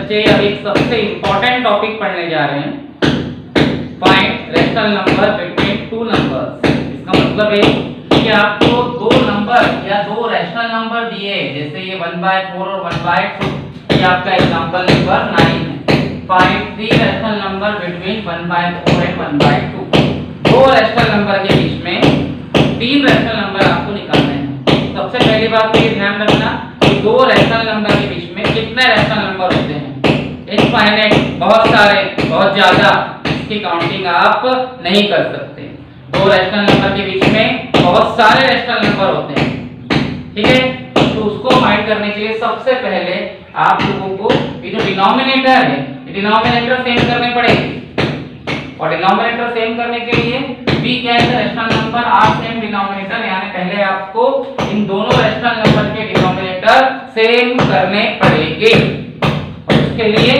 बच्चे अभी एक सबसे इंपॉर्टेंट टॉपिक पढ़ने जा रहे हैं, find rational number between two numbers. इसका मतलब है कि आपको दो नंबर या दो रैशनल नंबर दिए, जैसे ये 1/4 और 1/2, ये आपका एग्जांपल नंबर 9 है। Find three rational number between 1/4 and 1/2। दो रैशनल नंबर के बीच में तीन रैशनल नंबर आपको निकालने हैं। सबसे पहली बात तो ये ध्यान रखना कि दो रैशनल नंबर के बीच में कितने रैशनल नंबर होते हैं। इनफाइनाइट, बहुत सारे, बहुत ज्यादा, इसकी काउंटिंग आप नहीं कर सकते। दो रैशनल नंबर के बीच में बहुत सारे रैशनल नंबर होते हैं, ठीक है। तो उसको फाइंड करने के लिए सबसे पहले आप लोगों को ये जो डिनोमिनेटर है, डिनोमिनेटर सेम करने पड़ेगी। और डिनोमिनेटर सेम करने के लिए b कैसे rational number are same denominator, यानी पहले आपको इन दोनों रैशनल नंबर के डिनोमिनेटर सेम करने पड़ेंगे। और इसके लिए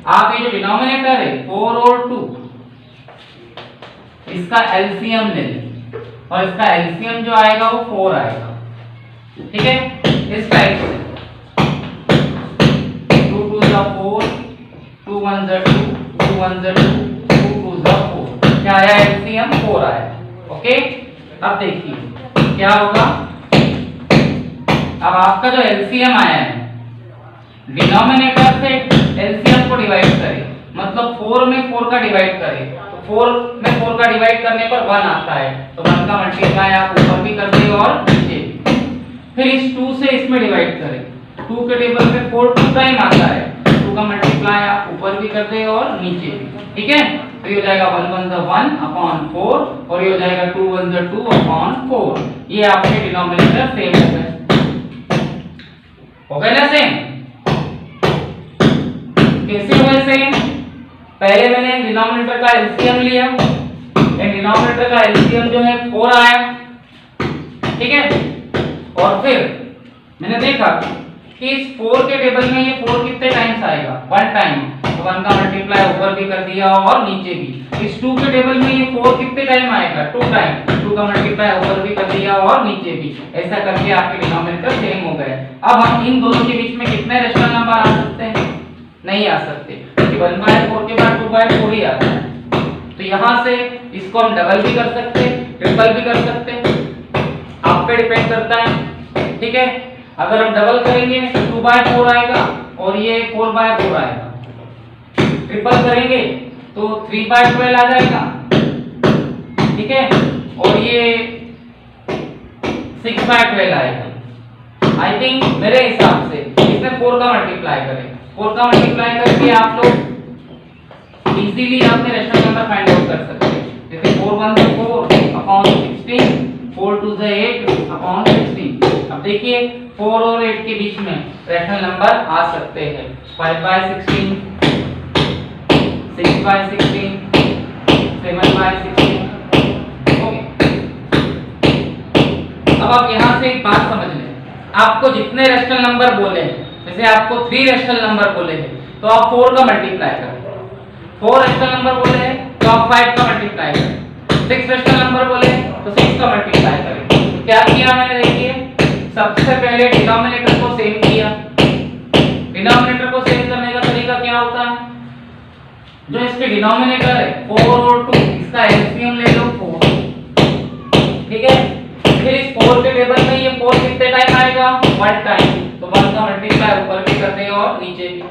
आप ये जो डिनोमिनेटर है 4 और 2, इसका एलसीएम ले लें और इसका एलसीएम जो आएगा वो 4 आएगा, ठीक है। इस टाइप से 2 2 4, 2 1 2, 2 1 2, 2 2 4, क्या आया? एलसीएम 4 आया, ओके। अब देखिए क्या होगा। अब आपका जो एलसीएम आया है, डिनोमिनेटर से एलसीएम को डिवाइड करें, मतलब 4 में 4 का डिवाइड करें, तो 4 में 4 का डिवाइड करने पर 1 आता है, तो 1 का मल्टीप्लाई आप ऊपर भी कर दें और नीचे भी। फिर इस 2 से इसमें डिवाइड करें, 2 के टेबल पे 4 2 टाइम आता है, 2 का मल्टीप्लाई आप ऊपर भी कर दें और नीचे भी, ठीक है। तो ये हो जाएगा 1 1 1 अपॉन 4 और ये हो जाएगा 2 1 2 अपॉन 4। ये आपके डिनोमिनेटर सेम हो गए, ना सेम? कैसे हुए सेम? पहले मैंने डिनोमिनेटर का एलसीएम लिया, डिनोमिनेटर का एलसीएम जो है 4 आया, ठीक है। और फिर मैंने देखा कि इस 4 के टेबल में ये 4 कितने टाइम्स आएगा? 1 टाइम, तो 1 का मल्टीप्लाई ऊपर भी कर दिया और नीचे भी। इस 2 के टेबल में ये 4 कितने टाइम आएगा? 2 टाइम, 2 का मल्टीप्लाई ऊपर भी कर दिया और नीचे भी। ऐसा करके आपके डिनोमिनेटर सेम हो गए। अब हम इन दोनों के बीच में कितने रैशनल नंबर आ सकते हैं? नहीं आ सकते, क्योंकि 1/4 के बाद 2/4 ही आता है। तो यहाँ से इसको हम डबल भी कर सकते हैं, ट्रिपल भी कर सकते हैं, आप पे डिपेंड करता है, ठीक है। अगर हम डबल करेंगे 2/4 आएगा और ये 4/4 आएगा। ट्रिपल करेंगे तो 3/12 आ जाएगा, ठीक है। और ये 6/12 आएगा। आई थिंक मेरे हिसाब से इसमें 4 का मल्टीप्लाई करें, 4 का मल्टीप्लाई करके आप लोग इजीली अपने रैशनल नंबर फाइंड आउट कर सकते हैं। जैसे 4 1 4 अपॉन 16, 4 2 8 अपॉन 16। अब देखिए 4 और 8 के बीच में रैशनल नंबर आ सकते हैं। 5/16, 6/16, 7/16, ओके। अब आप यहाँ से एक बात समझ लें, आपको जितने रैशनल नंबर बोले हैं, जैसे आपको 3 रैशनल नंबर बोले हैं, तो आप 4 का मल्टीप्लाई करें। 4 रैशनल नंबर बोले हैं तो आप 5 का मल्टीप्लाई करें। 6 रैशनल नंबर बोले हैं तो 6 का मल्टीप्लाई करें। तो क्या किया मैंने? देखिए सबसे पहले डिनोमिनेटर को सेम किया। डिनोमिनेटर को सेम करने का तरीका क्या होता है? जो इसके डिनोमिनेटर है 4 और 2, इसका एलसीएम ले लो 4, ठीक है। फिर इस 4 के टेबल में ये 4 कितने टाइम आएगा? 1 टाइम, तो 1 का मल्टीप्लाई ऊपर भी कर दें और नीचे भी।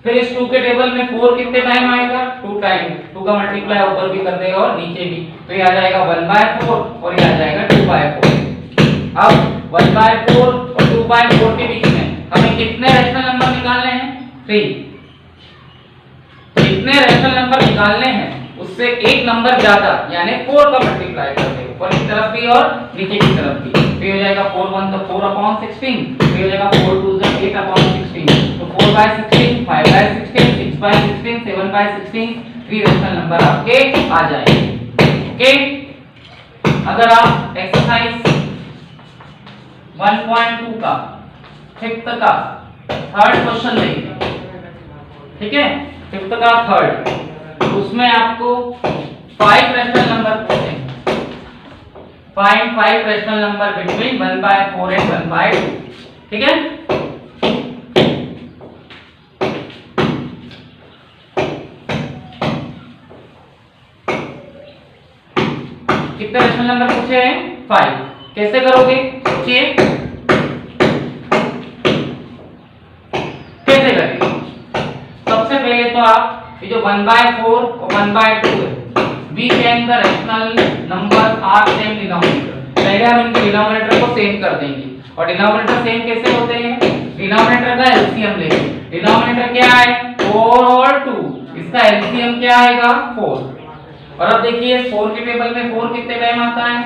फिर इस 2 के टेबल में 4 कितने टाइम आएगा? 2 टाइम, 2 का मल्टीप्लाई ऊपर भी कर दें और नीचे भी। तो ये आ जाएगा 1/4 और ये आ जाएगा 2/4। अब 1/4 और 2/4 के बीच में हमें कितने रैशनल नंबर निकालने हैं? 3। तो इतने रैशनल नंबर निकालने हैं, उससे एक नंबर ज्यादा यानी 4 का मल्टीप्लाई कर दें, ऊपर की तरफ भी और नीचे की तरफ भी। तो हो जाएगा 4 1 4 अपॉन 16, तो हो जाएगा 4 2 8 अपॉन 16, तो 4/16, 5/16, 6/16, 7/16, 3 रैशनल नंबर आपके आ जाएंगे, ओके। अगर आप एक्सरसाइज 1.2 का 5th का 3rd क्वेश्चन लेंगे, ठीक है, 5th का 3rd, तो उसमें आपको 5 रैशनल नंबर पूछे हैं। Find 5 rational number between 1/4 and 1/2, ठीक है। कितने रेशनल नंबर पूछे हैं? 5। कैसे करोगे? सोचिए कैसे करेंगे। सबसे पहले तो आप ये जो 1/4 और 1/2 है, we can the rational number are same denominator. पहले हम इनके डिनोमिनेटर को सेम कर देंगे। और डिनोमिनेटर सेम कैसे होते हैं? डिनोमिनेटर का एलसीएम लेंगे। डिनोमिनेटर क्या है? 4 और 2। इसका एलसीएम क्या आएगा? 4। और अब देखिए 4 के टेबल में 4 कितने टाइम आता है?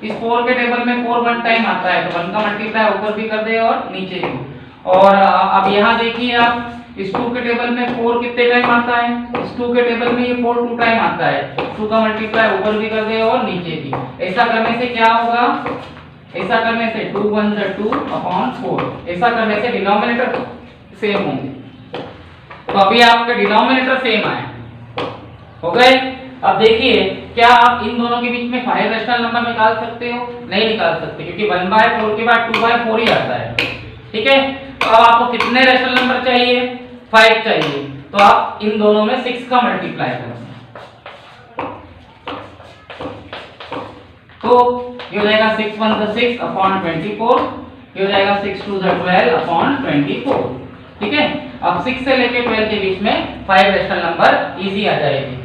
इस 4 के टेबल में 4 1 टाइम आता है, तो 1 का मल्टीप्लाई ऊपर भी कर दे और नीचे भी। और अब यहाँ देखिए आप इस 2 के टेबल में 4 कितने टाइम आता है? इस 2 के टेबल में ये 4 2 टाइम आता है, 2 का मल्टीप्लाई ऊपर भी कर दे और नीचे भी। ऐसा करने से क्या होगा? ऐसा करने से 2 1 2 अपॉन 4। ऐसा करने से डिनोमिनेटर सेम होंगे। तो अभी आपका डिनोमिनेटर सेम आए, हो गए। अब देखिए क्या आप इन दोनों के बीच में 5 रैशनल नंबर निकाल सकते हो? नहीं निकाल सकते, क्योंकि 1/4 के बाद 2/4 ही आता है। ठीक है, तो अब आपको कितने रैशनल नंबर चाहिए? 5 चाहिए। तो आप इन दोनों में 6 का मल्टीप्लाई करो, तो ये हो जाएगा 6 1 6 अपॉन 24। ये हो जाएगा 6 2 12 अपॉन 24। ठीक है, अब 6 से लेके 12 के बीच में 5 रैशनल नंबर इजी आ जाएगी।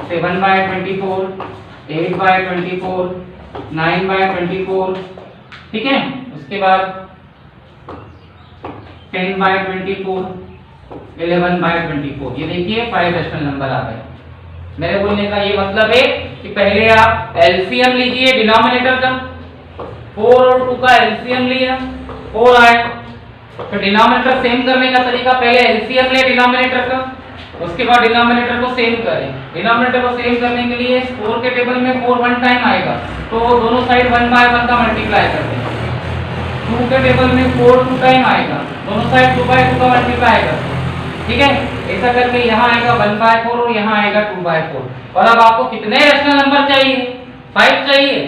7/24, 8/24, 9/24। ठीक है, उसके बाद 10/24, 11/24। ये देखिए 5 रैशनल नंबर आ गए। मेरे बोलने का ये मतलब है कि पहले आप एलसीएम लीजिए डिनोमिनेटर का। 4 और 2 का एलसीएम लिया, 4 आया। तो डिनोमिनेटर सेम करने का तरीका, पहले एलसीएम ले डिनोमिनेटर का, उसके बाद डिनोमिनेटर को सेम करें। डिनोमिनेटर को सेम करने के लिए 4 के टेबल में 4 1 टाइम आएगा, तो दोनों साइड 1/1 का मल्टीप्लाई कर दें। 2 के टेबल में 4 2 टाइम आएगा, दोनों साइड 2/2 का मल्टीप्लाई कर दें। ठीक है, ऐसा करके यहाँ आएगा 1/4 और यहाँ आएगा 2/4। और अब आपको कितने रैशनल नंबर चाहिए? 5 चाहिए,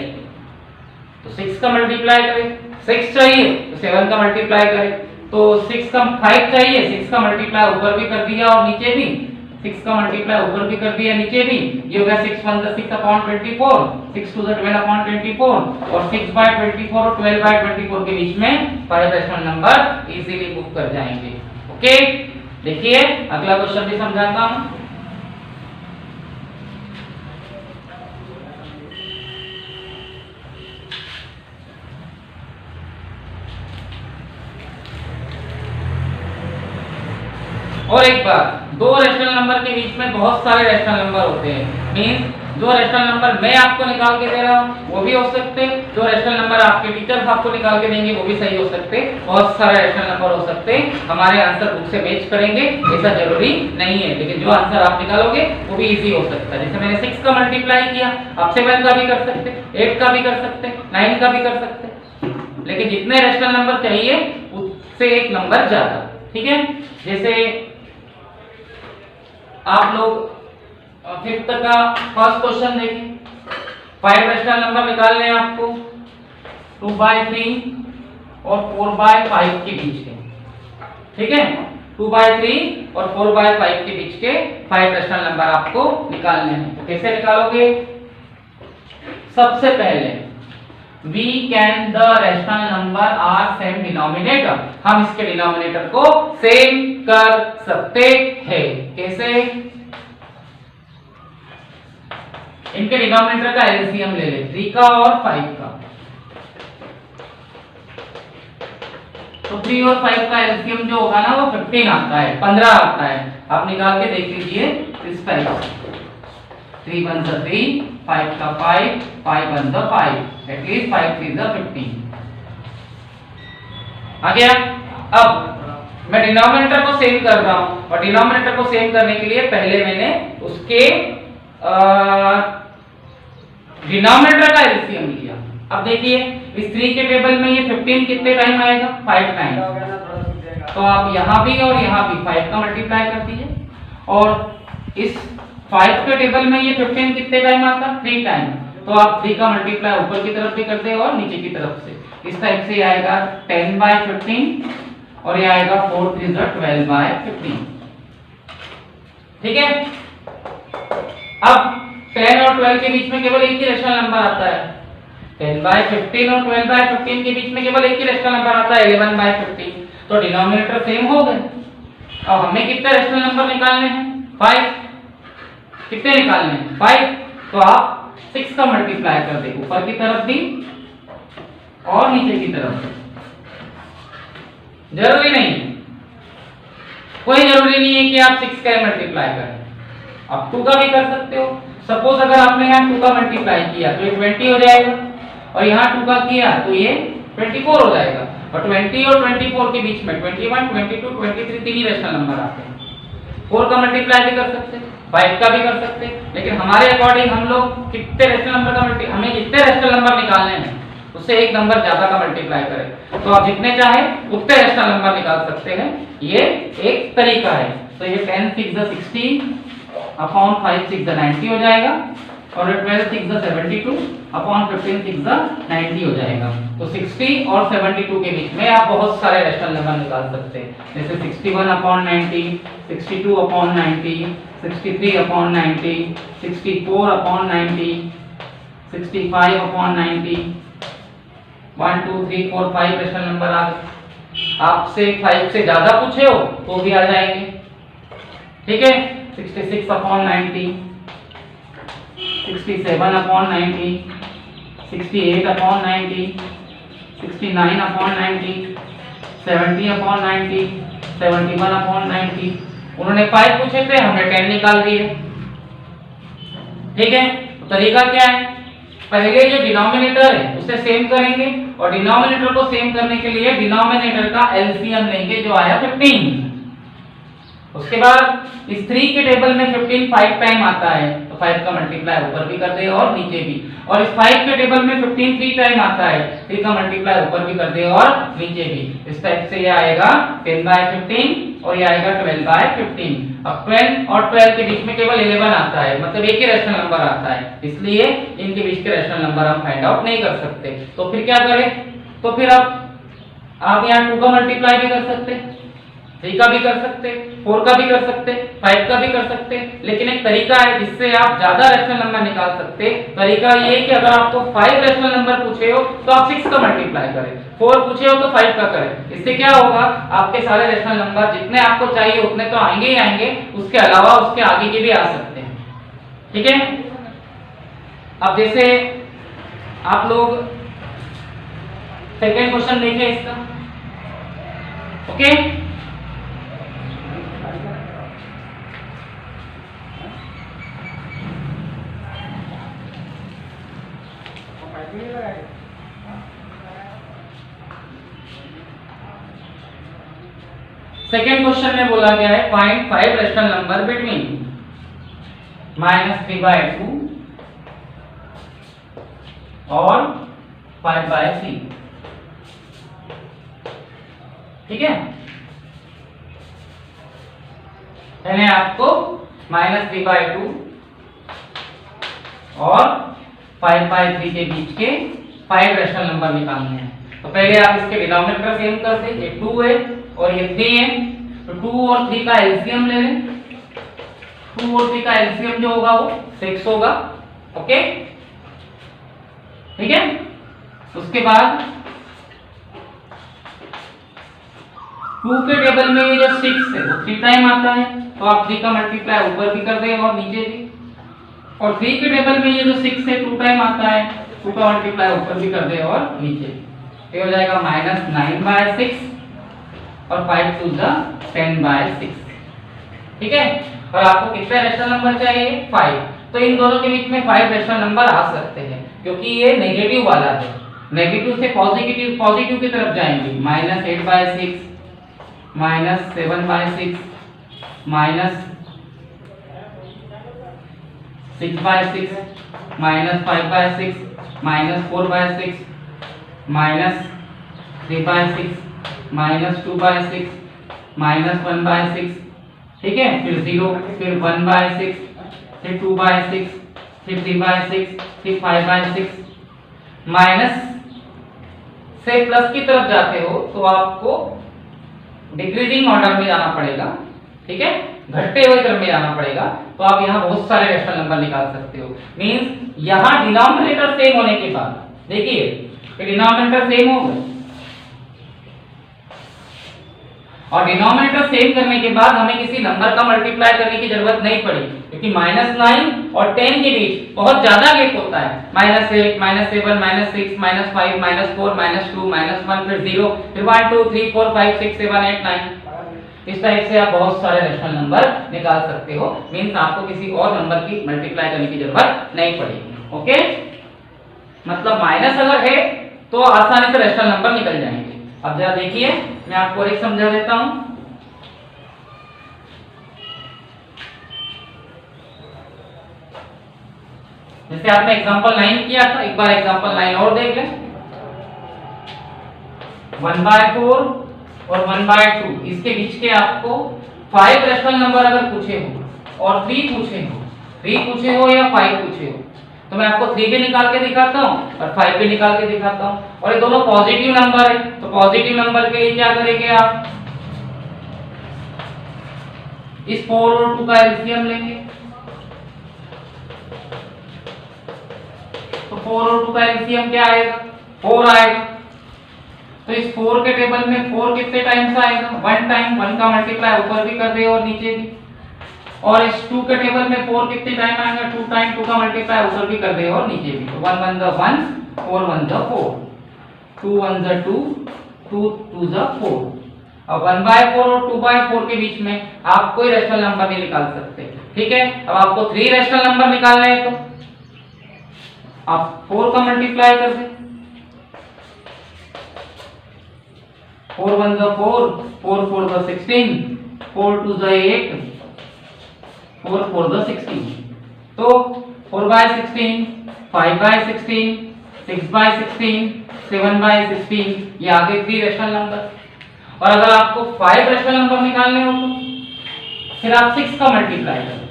तो 6 का मल्टीप्लाई करें। 6 चाहिए तो 7 का मल्टीप्लाई करें। तो 6 का 5 चाहिए, 6 का मल्टीप्लाई ऊपर भी कर दिया और नीचे भी, 6 का मल्टीप्लाई ऊपर भी कर दिया नीचे भी। ये हो गया 6 1 6 अपॉन 24, 6 2 12 अपॉन 24। और 6/24 और 12/24 के बीच में 5 रैशनल नंबर इजीली मूव कर जाएंगे। ओके, देखिए अगला क्वेश्चन भी समझाता हूं। और एक बात, दो रैशनल नंबर के बीच में बहुत सारे रैशनल नंबर होते हैं। मींस जो रैशनल नंबर मैं आपको निकाल के दे रहा हूँ वो भी हो सकते, जो रैशनल नंबर आपके टीचर्स आपको निकाल के देंगे वो भी सही हो सकते। बहुत सारे रैशनल नंबर हो सकते, हमारे आंसर बुक से मैच करेंगे ऐसा जरूरी नहीं है, लेकिन जो आंसर आप निकालोगे वो भी इजी हो सकता है। जैसे मैंने 6 का मल्टीप्लाई किया, आप 7 का भी कर सकते, 8 का भी कर सकते, 9 का भी कर सकते, लेकिन जितने रैशनल नंबर चाहिए उससे एक नंबर ज्यादा। ठीक है, जैसे आप लोग 5th का फर्स्ट क्वेश्चन देखें। 5 रैशनल नंबर निकालने हैं आपको 2/3 और 4/5 के बीच के। ठीक है, 2/3 और 4/5 के बीच के 5 रैशनल नंबर आपको निकालने हैं। तो कैसे निकालोगे? सबसे पहले we can the rational number are same denominator, हम इसके डिनोमिनेटर को सेम कर सकते हैं। कैसे? इनके डिनोमिनेटर का एलसीएम ले ले, 3 का और 5 का। तो 3 और 5 का एलसीएम जो होगा ना वो 15 आता है, 15 आता है। आप निकाल के देख लीजिए इस टाइप से। 3 1 3, 5 का 5, 5 1 5, एटलीस्ट 5 3 15 आ गया। अब मैं डिनोमिनेटर को सेम कर रहा हूं, और डिनोमिनेटर को सेम करने के लिए पहले मैंने उसके डिनोमिनेटर का एलसीएम लिया। अब देखिए इस 3 के टेबल में ये 15 कितने टाइम आएगा? 5 टाइम। तो आप यहां भी और यहां भी 5 का मल्टीप्लाई कर दीजिए। और इस 5 के टेबल में ये 15 कितने टाइम आता है? 3 टाइम। तो आप 3 का मल्टीप्लाई ऊपर की तरफ भी कर दे और नीचे की तरफ से। इस टाइप से आएगा 10/15 और ये आएगा 4 3 12/15। ठीक है, अब 10 और 12 के बीच में केवल एक ही रेशनल नंबर आता है। 10/15 और 12/15 के बीच में केवल एक ही रेशनल नंबर आता है 11/15। तो डिनोमिनेटर सेम हो गए। अब हमें कितने रेशनल नंबर निकालने हैं? 5। कितने निकालने हैं? 5। तो आप 6 का मल्टीप्लाई कर दे, ऊपर की तरफ भी और नीचे की तरफ। जरूरी नहीं, कोई जरूरी नहीं है कि आप 6 का मल्टीप्लाई करें, आप 2 का भी कर सकते हो। सपोज अगर आपने यहाँ 2 का मल्टीप्लाई किया तो ये 20 हो जाएगा, और यहाँ 2 का किया तो ये 24 हो जाएगा। और 20 और 24 के बीच में 21, 22, 23 तीन ही रेशनल नंबर आते हैं। 4 का मल्टीप्लाई भी कर सकते हैं, 5 का भी कर सकते हैं, लेकिन हमारे अकॉर्डिंग हम लोग कितने रेशनल नंबर का हमें जितने रेशनल नंबर निकालने हैं उससे एक नंबर ज्यादा का मल्टीप्लाई करें। तो आप जितने चाहे उतने रेशनल नंबर निकाल सकते हैं, ये एक तरीका है। तो ये 10 6 60 अपॉन 5 6 90 हो जाएगा, और 12 6 72 अपॉन 15 6 90 हो जाएगा। तो 60 और 72 के बीच में आप बहुत सारे रेशनल नंबर निकाल सकते हैं, जैसे 61 upon 90, 62 upon 90, 63 upon 90, 64 upon 90, 65 upon 90, 1 2 3 4 5 rational number आ गए। आपसे 5 से ज्यादा पूछे हो तो भी आ जाएंगे, ठीक है। 66 upon 90, 67 upon 90, 68 upon 90, 69 upon 90, 70 upon 90, 71 upon 90। उन्होंने 5 पूछे थे, हमने 10 निकाल दिए, ठीक है। तो तरीका क्या है? पहले जो डिनोमिनेटर है उसे सेम करेंगे, और डिनोमिनेटर को सेम करने के लिए डिनोमिनेटर का एलसीएम लेंगे जो आया 15। उसके बाद इस 3 के टेबल में 15 5 टाइम आता है, तो 5 का मल्टीप्लाई ऊपर भी कर दे और नीचे भी। और इस 5 के टेबल में 15 3 टाइम आता है, 3 का मल्टीप्लाई ऊपर भी कर दे और नीचे भी। इस टाइप से ये आएगा 10/15 और ये आएगा 12/15। अब 12 और 12 के बीच में केवल 11 आता है, मतलब एक ही रेशनल नंबर आता है, इसलिए इनके बीच के रेशनल नंबर हम फाइंड आउट नहीं कर सकते। तो फिर क्या करें? तो फिर आप यहाँ 2 का मल्टीप्लाई भी कर सकते, 3 का भी कर सकते, 4 का भी कर सकते, 5 का भी कर सकते। लेकिन एक तरीका है जिससे आप ज्यादा रेशनल नंबर निकाल सकते। तरीका ये है कि अगर आपको 5 रेशनल नंबर पूछे हो तो आप 6 का मल्टीप्लाई करें, 4 पूछे हो तो 5 का करें। इससे क्या होगा, आपके सारे रेशनल नंबर जितने आपको चाहिए उतने तो आएंगे ही आएंगे, उसके अलावा उसके आगे के भी आ सकते हैं, ठीक है। अब जैसे आप लोग सेकेंड क्वेश्चन देखें इसका, ओके। सेकेंड क्वेश्चन में बोला गया है फाइंड 5 रेशनल नंबर बिटवीन -3/2 और 5/3, ठीक है। यानी आपको -3/2 और 5/3 के बीच के 5 रेशनल नंबर निकालने हैं। तो पहले आप इसके डिनोमिनेटर सेम कर दें, ये 2 है और ये 3 है, तो 2 और 3 का एलसीएम ले लें। 2 और 3 का एलसीएम जो होगा वो 6 होगा, ओके, ठीक है। उसके बाद 2 के टेबल में ये जो 6 है वो 3 टाइम आता है, तो आप 3 का मल्टीप्लाई ऊपर भी कर दें और नीचे भी। और 3 के टेबल में ये जो 6 है 2 टाइम आता है, 2 का मल्टीप्लाई ऊपर भी कर दें और नीचे। ये हो जाएगा -9/6 और 5 2 10/6, ठीक है। और आपको कितने रेशनल नंबर चाहिए? 5। तो इन दोनों के बीच में 5 रेशनल नंबर आ सकते हैं, क्योंकि ये नेगेटिव वाला है। नेगेटिव से पॉजिटिव की तरफ जाएंगे, -8/6, -7/6, -6/6, -5/6, -4/6, -3/6, -2/6, -1/6, ठीक है। फिर 0, फिर 1/6, फिर 2/6, फिर 3/6, फिर 5/6। माइनस से प्लस की तरफ जाते हो तो आपको डिक्रीजिंग ऑर्डर में जाना पड़ेगा, ठीक है, घटते हुए क्रम में जाना पड़ेगा। तो आप यहाँ बहुत सारे रैशनल नंबर निकाल सकते हो। मींस यहाँ डिनोमिनेटर सेम होने के बाद, देखिए डिनोमिनेटर सेम हो गए और डिनोमिनेटर सेम करने के बाद हमें किसी नंबर का मल्टीप्लाई करने की जरूरत नहीं पड़ी, क्योंकि -9 और 10 के बीच बहुत ज्यादा गैप होता है। -8, -7, -6, -5, -4, -2, -1, फिर 0, फिर 1 2 3 4 5 6 7 8 9। इस टाइप से आप बहुत सारे रैशनल नंबर निकाल सकते हो। मींस आपको किसी और नंबर की मल्टीप्लाई करने की जरूरत नहीं पड़ेगी। ओके, मतलब माइनस अगर है तो आसानी से रैशनल नंबर निकल जाएंगे। अब जरा देखिए, मैं आपको और एक समझा देता हूं। जैसे आपने एग्जांपल 9 किया था, एक बार एग्जांपल 9 और देख लें। 1/4 और 1/2, इसके बीच के आपको 5 रैशनल नंबर अगर पूछे हो और 3 पूछे हो या 5 पूछे हो, तो मैं आपको 3 भी निकाल के दिखाता हूँ और 5 भी निकाल के दिखाता हूँ। और ये दोनों पॉजिटिव नंबर है, तो पॉजिटिव नंबर के लिए क्या करेंगे आप, इस 4 और 2 का एलसीएम लेंगे। तो 4 और 2 का एलसीएम क्या आएगा, 4 आएगा। तो इस 4 के टेबल में 4 कितने टाइम्स आएगा, 1 टाइम। 1 का मल्टीप्लाई ऊपर भी कर दे और नीचे भी। और इस 2 के टेबल में 4 कितने टाइम आएगा, 2 टाइम। 2 का मल्टीप्लाई ऊपर भी कर दे और नीचे भी। तो 1 1 द 1, 4 1 द 4, 2 1 द 2, 2 2 द 4। अब 1/4 और 2/4 के बीच में आप कोई रैशनल नंबर नहीं निकाल सकते, ठीक है। अब आपको 3 रैशनल नंबर निकालने हैं, तो आप 4 का मल्टीप्लाई कर दें। 4 1 द 4, 4 4 द 16, 4 2 द 8, 4 4 द 16। तो 4/16, 5/16, 6/16, 7/16, ये आगे 3 रैशनल नंबर। और अगर आपको 5 रैशनल नंबर निकालने हो तो फिर आप 6 का मल्टीप्लाई करें।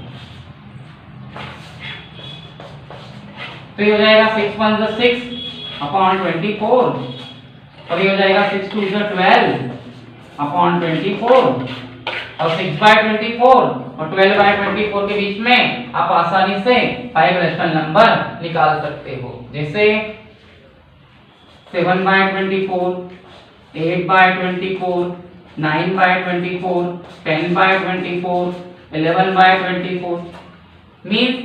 तो ये हो जाएगा 6 1 द 6 अपॉन 24, और ये हो जाएगा 6 2 द 12 अपॉन 24, और 6/24 और 12/24 के बीच में आप आसानी से 5 रैशनल नंबर निकाल सकते हो। जैसे 7/24, 8/24, 9/24, 10/24, 11/24। मींस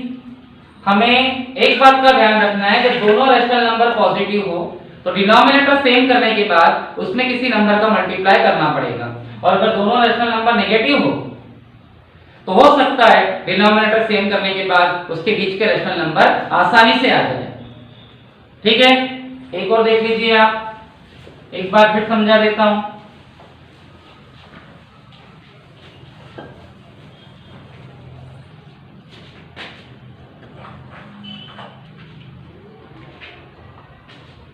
हमें एक बात का ध्यान रखना है कि दोनों रैशनल नंबर पॉजिटिव हो तो डिनोमिनेटर सेम करने के बाद उसमें किसी नंबर का मल्टीप्लाई करना पड़ेगा। और अगर दोनों रैशनल नंबर नेगेटिव हो तो हो सकता है डिनोमिनेटर सेम करने के बाद उसके बीच के रैशनल नंबर आसानी से आ जाए। ठीक है, एक और देख लीजिए आप, एक बार फिर समझा देता हूं।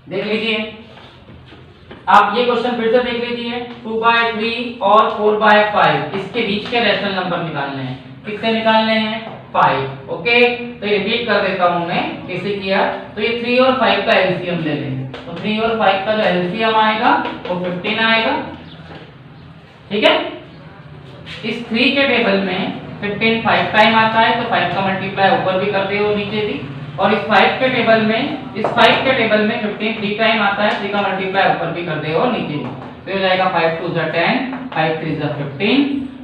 देख लीजिए आप, ये क्वेश्चन फिर से देख लीजिए। 2/3 और 4/5 इसके बीच के रैशनल नंबर निकालने हैं। कितने निकालने हैं, 5। ओके, तो ये रिपीट कर देता हूं मैं कैसे किया। तो ये 3 और 5 का एलसीएम ले लेंगे। तो 3 और 5 का जो एलसीएम आएगा वो 15 आएगा। ठीक है, इस 3 के टेबल में 15 5 टाइम आता है, तो 5 का मल्टीप्लाई ऊपर भी करते हो नीचे भी। और इस 5 के टेबल में 15 3 टाइम आता है, 3 का मल्टीप्लाई ऊपर भी कर दे और नीचे भी। तो हो जाएगा 5 2 * 10, 5 3 * 15,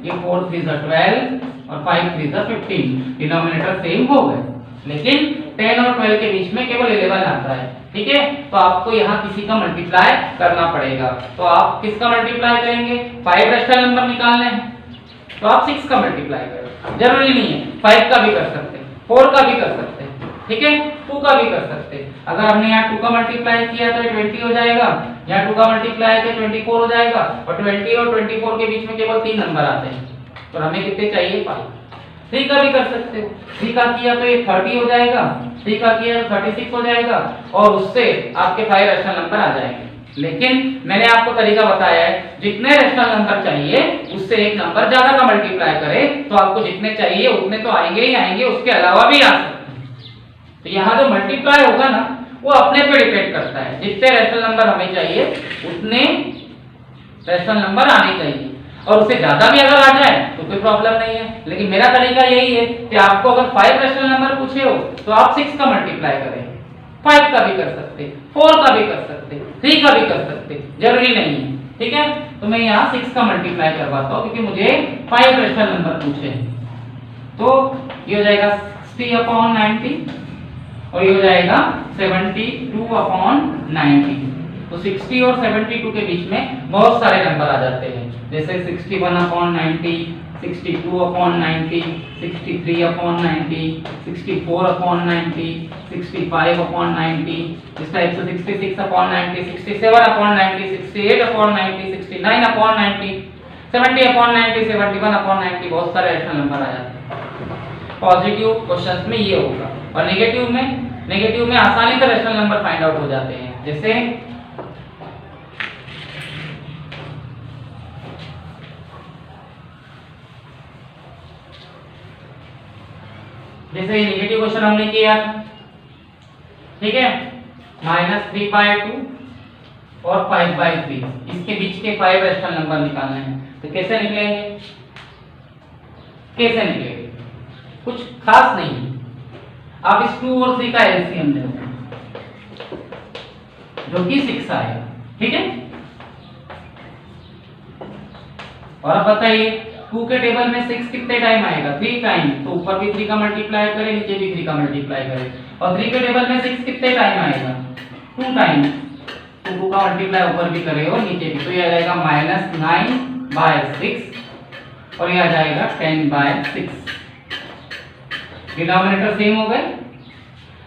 ये 4 3 * 12 और 5 3 * 15। डिनोमिनेटर सेम हो गए, लेकिन 10 और 12 के बीच में केवल 11 आता है। ठीक है, तो आपको यहाँ किसी का मल्टीप्लाई करना पड़ेगा। तो आप किसका मल्टीप्लाई करेंगे, 5 रैशनल नंबर निकालने हैं तो आप 6 का मल्टीप्लाई करें। जरूरी नहीं है 5 का भी कर सकते हैं, 4 का भी कर सकते हैं, ठीक है, 2 का भी कर सकते हैं। अगर हमने यहाँ 2 का मल्टीप्लाई किया तो 20 हो जाएगा, यहाँ 2 का मल्टीप्लाई तो 24 हो जाएगा। और 20 और 24 के बीच में केवल 3 नंबर आते हैं, तो हमें कितने चाहिए, 5। 3 का भी कर सकते हो, 3 का किया तो ये 30 हो जाएगा, 3 का किया तो 36 हो जाएगा, और उससे आपके 5 रैशनल नंबर आ जाएंगे। लेकिन मैंने आपको तरीका बताया है, जितने रैशनल नंबर चाहिए उससे एक नंबर ज्यादा का मल्टीप्लाई करें तो आपको जितने चाहिए उतने तो आएंगे ही आएंगे, उसके अलावा भी आ सकते हैं। तो यहाँ जो मल्टीप्लाई होगा ना वो अपने पे डिपेंड करता है, जितने रैशनल नंबर हमें चाहिए उतने रैशनल नंबर आने चाहिए। और उससे ज्यादा भी अगर आ जाए तो कोई प्रॉब्लम नहीं है। लेकिन मेरा तरीका यही है कि आपको अगर 5 रैशनल नंबर पूछे हो तो आप 6 का मल्टीप्लाई करें, 5 का भी कर सकते, 4 का भी कर सकते, 3 का भी कर सकते, जरूरी नहीं है। ठीक है, तो मैं यहाँ 6 का मल्टीप्लाई करवाता हूँ क्योंकि मुझे 5 रैशनल नंबर पूछे हैं। तो ये हो जाएगा 60/90 और ये हो जाएगा 72/90। तो 60 और 72 के बीच में बहुत सारे नंबर आ जाते हैं, जैसे 61/90, 62/90, 63/90, 64/90, 65/90, इस टाइप से 66/90, 67/90, 68/90, 69/90, 70/90, 71/90, बहुत सारे रैशनल नंबर आ जाते हैं। पॉजिटिव क्वेश्चंस में ये होगा और नेगेटिव में आसानी से रैशनल नंबर फाइंड आउट हो जाते हैं। जैसे नेगेटिव क्वेश्चन हमने किया, ठीक है, -3/2 और 5/3, इसके बीच के 5 रैशनल नंबर निकालने हैं। तो कैसे निकलेंगे? कुछ खास नहीं है, आप इस 2 और 3 का एलसीएम ले लो जो कि 6 आएगा। ठीक है, और अब बताइए 2 के टेबल में 6 कितने टाइम आएगा? 3 टाइम। तो ऊपर भी 3 का मल्टीप्लाई करें, नीचे भी 3 का मल्टीप्लाई करें। और 3 के टेबल में 6 कितने टाइम आएगा? 2 टाइम। तो 2 का मल्टीप्लाई ऊपर भी करें और नीचे भी। तो ये आ जाएगा -9/6 और ये आ जाएगा 10/6। डिनोमिनेटर सेम हो गए।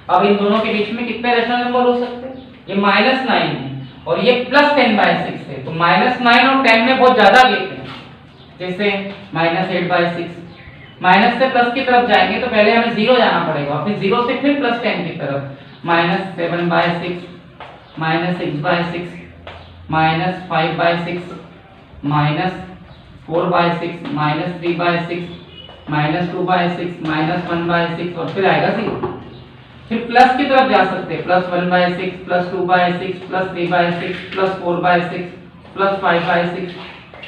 अब इन दोनों के बीच में कितने रैशनल नंबर हो सकते हैं? ये -9 है और ये +10/6 है। तो -9 और 10 में बहुत ज्यादा गैप है। जैसे -8/6, माइनस से प्लस की तरफ जाएंगे तो पहले हमें 0 जाना पड़ेगा, फिर 0 से फिर +10 की तरफ। -7/6, -6/6, -5/6, -4/6, -3/6, -2/6, -1/6 और फिर आएगा 0। फिर प्लस की तरफ जा सकते हैं, +1/6, +2/6, +3/6, +4/6, +5/6,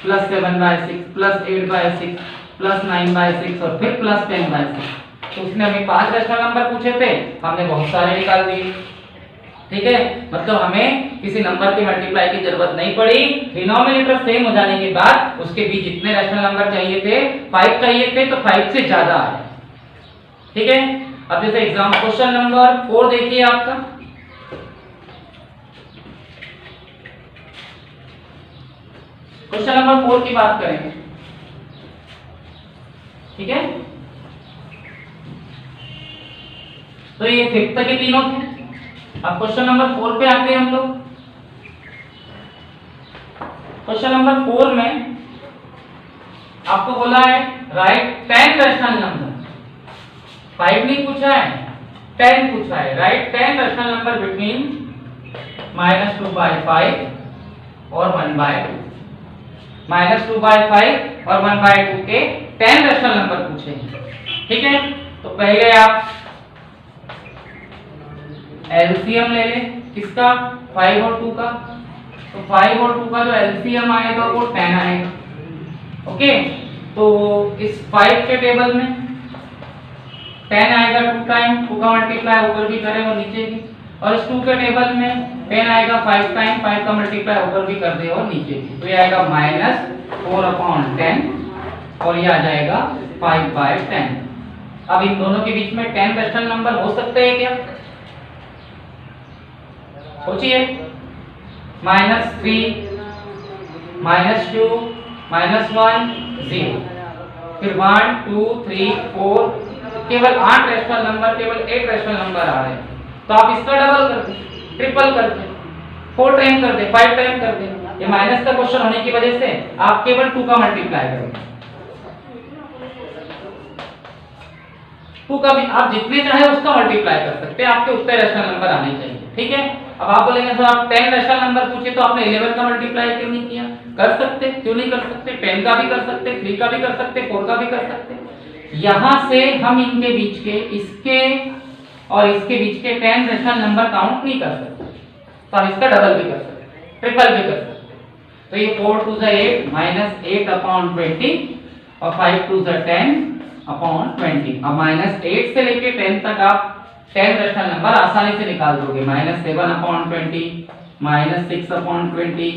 +7/6, +8/6, +9/6 और फिर +10/6। तो उसने हमें 5 रैशनल नंबर पूछे थे, हमने बहुत सारे निकाल दिए। ठीक है, मतलब हमें किसी नंबर की मल्टीप्लाई की जरूरत नहीं पड़ी। डिनोमिनेटर सेम हो जाने के बाद उसके बीच जितने रैशनल नंबर चाहिए थे, 5 चाहिए थे, तो 5 से ज्यादा आए। ठीक है, अब जैसे एग्जाम क्वेश्चन नंबर 4 देखिए आपका। क्वेश्चन नंबर 4 की बात करेंगे। ठीक है, तो ये 5th तक के तीनों थे। अब क्वेश्चन नंबर 4 पे आते हैं हम लोग। क्वेश्चन नंबर 4 में आपको बोला है राइट 10 रैशनल नंबर। 5 नहीं पूछा है, 10 पूछा है। राइट 10 रैशनल नंबर बिटवीन -2/5 और 1/2। -2/5 और 1/2 के 10 रैशनल नंबर पूछे हैं। ठीक है, तो पहले आप एलसीएम ले लें, किसका? 5 और 2 का। तो 5 और 2 का जो एलसीएम आएगा वो 10 आएगा। ओके, तो इस 5 के टेबल में 10 आएगा 2 टाइम, 2 का मल्टीप्लाई ऊपर भी करें और नीचे भी। और इस 2 के टेबल में 10 आएगा 5 टाइम, 5 का मल्टीप्लाई ऊपर भी कर दे और नीचे भी। तो ये आएगा -4/10 और ये आ जाएगा 5/10। अब इन दोनों के बीच में 10 रैशनल नंबर हो सकते हैं क्या? सोचिए। -3, -2, -1, 0, फिर 1, 2, 3, 4, केवल 8 रैशनल नंबर, केवल 8 रैशनल नंबर आ रहे हैं। तो आप इसका डबल कर दें, ट्रिपल कर दें, 4 टाइम कर दें, 5 टाइम कर दें। ये माइनस का क्वेश्चन होने की वजह से आप केवल 2 का मल्टीप्लाई करें। 2 का भी आप जितने चाहे उसका मल्टीप्लाई कर सकते हैं, आपके उतने रैशनल नंबर आने चाहिए। ठीक है, अब आप बोलेंगे सर आप 10 रैशनल नंबर पूछे तो आपने 11 का मल्टीप्लाई क्यों नहीं किया? कर सकते, क्यों नहीं कर सकते? 10 का भी कर सकते, 3 का भी कर सकते, 4 का भी कर सकते। यहां से हम इनके बीच के, इसके और इसके बीच के 10 रैशनल नंबर काउंट नहीं कर सकते, तो आप इसका डबल भी कर सकते, ट्रिपल भी कर सकते। तो ये 4 2 ज़ा 8 माइनस 8 अपॉन 20 और 5 2 ज़ा 10 अपॉन 20। अब माइनस 8 से लेके 10 तक आप 10 रेशनल नंबर आसानी से निकाल दोगे। Minus 7 upon 20, minus 6 upon 20,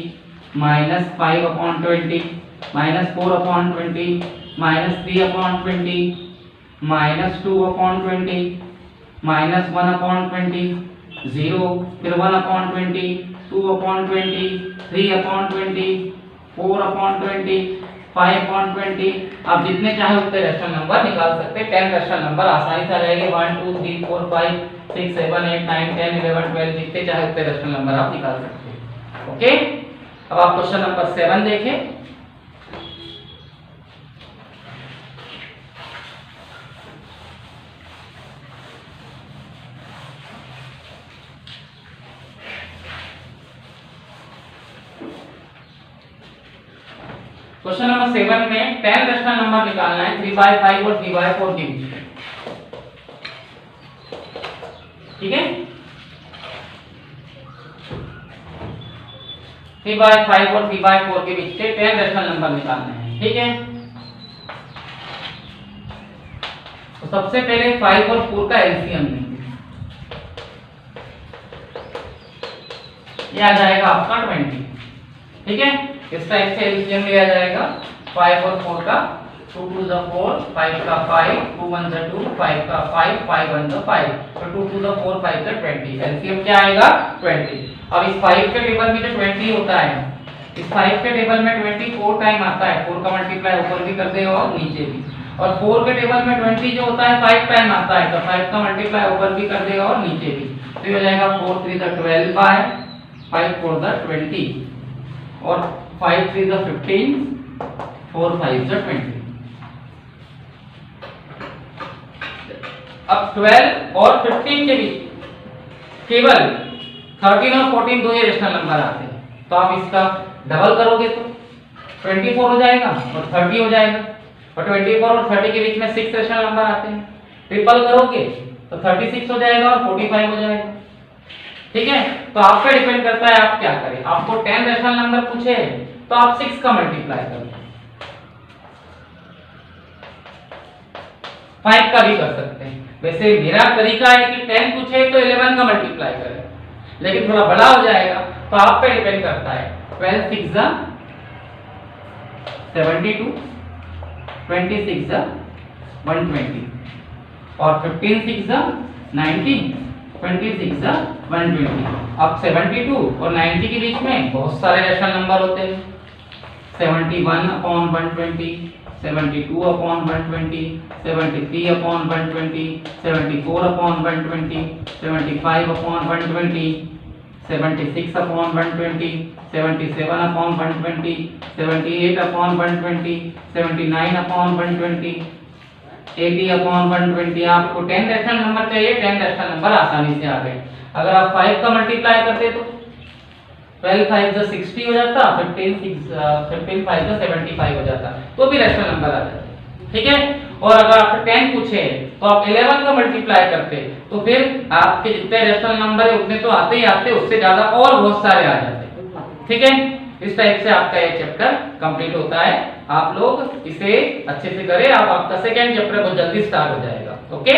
minus 5 upon 20, minus 4 upon 20, minus 3 upon 20, minus 2 upon 20, minus 1 upon 20, 0, फिर 1 upon 20, 2 upon 20, 3 upon 20, 4 upon 20, 5 upon 20। आप जितने चाहे उतने रेशनल नंबर निकाल सकते हैं। 10 रेशनल नंबर आसानी से रहेंगे। 1 2 3 4 5 6 7 8 9 10 11 12 जितने चाहे उतने रेशनल नंबर आप निकाल सकते हैं। ओके, अब आप क्वेश्चन नंबर 7 देखें। क्वेश्चन नंबर 7 में 10 रेशनल नंबर निकालना है 3/5 और 3/4 के बीच में। ठीक है, 3/5 और 3/4 के बीच के 10 रेशनल नंबर निकालने हैं। ठीक है, तो सबसे पहले 5 और 4 का एलसीएम लेंगे। ये आ जाएगा आपका 20। ठीक है, इस टाइप से एलसीएम लिया जाएगा 5 और 4 का। 2 2 ज़ा 4, 5 का 5, 2 1 ज़ा 2, 5 का 5, 5 1 ज़ा 5, तो 2 2 ज़ा 4, 5 का 20। एलसीएम क्या आएगा 20। अब इस 5 के टेबल में जो 20 होता है, इस 5 के टेबल में 20 4 टाइम आता है। 4 का मल्टीप्लाई ऊपर भी कर देगा और नीचे भी। और 4 के टेबल में 20 जो होता है 5 टाइम आता है, तो 5 का मल्टीप्लाई ऊपर भी कर देगा और नीचे भी। तो ये हो जाएगा 4 3 ज़ा 12 बाय 5 4 ज़ा 20 और 5 3 ज़ा 15, 4 5 ज़ा 20। अब 12 और 15 के बीच केवल 13 और 14 दो ही रेशनल नंबर आते हैं, तो आप इसका डबल करोगे तो 24 हो जाएगा और 30 हो जाएगा। और 24 और 30 के बीच में 6 रेशनल नंबर आते हैं, ट्रिपल करोगे तो 36 हो जाएगा और 45 हो जाएगा। ठीक है, तो आप पे डिपेंड करता है आप क्या करें। आपको 10 रेशनल नंबर पूछे तो आप 6 का मल्टीप्लाई करो, 5 का भी कर सकते हैं। वैसे मेरा तरीका है कि 10 पूछे तो 11 का मल्टीप्लाई करें, लेकिन थोड़ा बड़ा हो जाएगा तो आप पे डिपेंड करता है। 12 6 ज़ा 72, 26 ज़ा 120 और 15 6 ज़ा 90, 26 ज़ा 120। अब 72 और 90 के बीच में बहुत सारे रेशनल नंबर होते हैं। 71 upon 120, 72 upon 120, 73 upon 120, 74 upon 120, 75 upon 120, 76 upon 120, 77 upon 120, 78 upon 120, 79 upon 120, 80 upon 120। आपको 10 रेशनल नंबर चाहिए, 10 रेशनल नंबर आसानी से आ गए। अगर आप 5 का मल्टीप्लाई करते तो 12 5 ज़ा 60 हो जाता, 15 5 ज़ा 75 हो जाता, तो भी रेशनल नंबर आ जाता। ठीक है, और अगर आपसे 10 पूछे तो आप 11 का मल्टीप्लाई करते तो फिर आपके जितने रेशनल नंबर है उतने तो आते ही आते, उससे ज्यादा और बहुत सारे आ जाते। ठीक है, इस टाइप से आपका ये चैप्टर कंप्लीट होता है। आप लोग इसे अच्छे से करें, आपका सेकेंड चैप्टर बहुत जल्दी स्टार्ट हो जाएगा। ओके।